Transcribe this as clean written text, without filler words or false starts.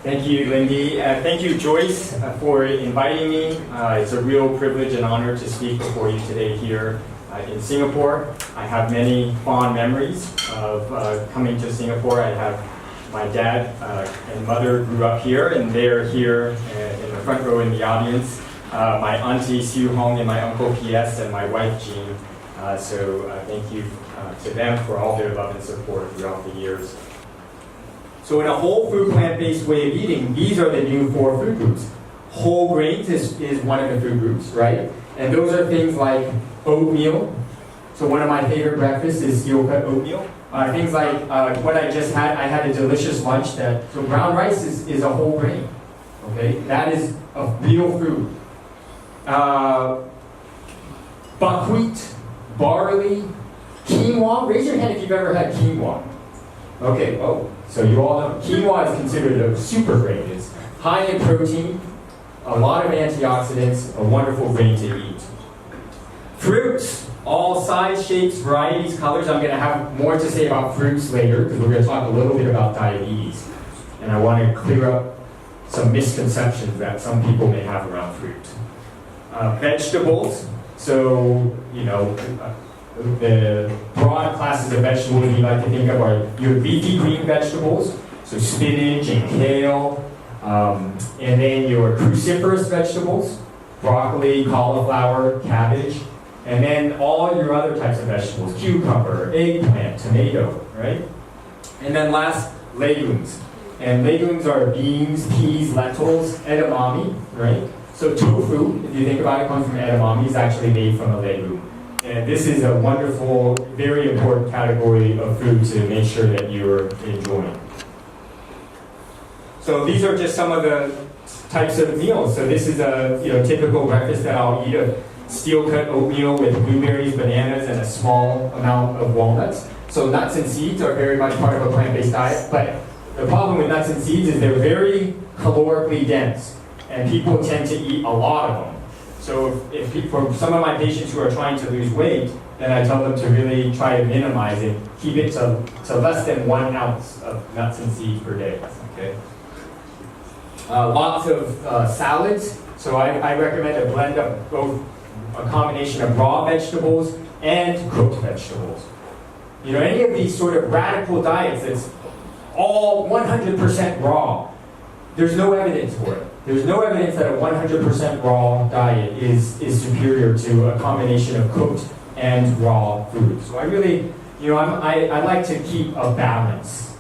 Thank you, Lindy. Thank you, Joyce, for inviting me. It's a real privilege and honor to speak before you today here in Singapore. I have many fond memories of coming to Singapore. I have my dad and mother grew up here, and they're here in the front row in the audience. My auntie Sue Hong and my uncle P.S. and my wife Jean. So thank you to them for all their love and support throughout the years. So in a whole food plant-based way of eating, these are the new 4 food groups. Whole grains is one of the food groups, right? And those are things like oatmeal. So one of my favorite breakfasts is steel-cut oatmeal. Things like what I just had, I had a delicious lunch so brown rice is a whole grain, okay? That is a real food. Buckwheat, barley, quinoa. Raise your hand if you've ever had quinoa. Okay, so you all know. Quinoa is considered a super grain. It's high in protein, a lot of antioxidants, a wonderful grain to eat. Fruits, all size, shapes, varieties, colors. I'm going to have more to say about fruits later because we're going to talk a little bit about diabetes. And I want to clear up some misconceptions that some people may have around fruit. Vegetables, so, the broad classes of vegetables we like to think of are your leafy green vegetables, so spinach and kale, and then your cruciferous vegetables, broccoli, cauliflower, cabbage, and then all your other types of vegetables, cucumber, eggplant, tomato, right? And then last, legumes. And legumes are beans, peas, lentils, edamame, right? So tofu, if you think about it, comes from edamame, is actually made from a legume. And this is a wonderful, very important category of food to make sure that you're enjoying. So these are just some of the types of meals. So this is a typical breakfast that I'll eat: a steel-cut oatmeal with blueberries, bananas, and a small amount of walnuts. So nuts and seeds are very much part of a plant-based diet, but the problem with nuts and seeds is they're very calorically dense, and people tend to eat a lot of them. So for some of my patients who are trying to lose weight, then I tell them to really try to minimize it, keep it to less than 1 ounce of nuts and seeds per day. Okay. Lots of salads. So I recommend a blend of both a combination of raw vegetables and cooked vegetables. Any of these sort of radical diets that's all 100% raw, there's no evidence for it. There's no evidence that a 100% raw diet is superior to a combination of cooked and raw food. So I really, I like to keep a balance.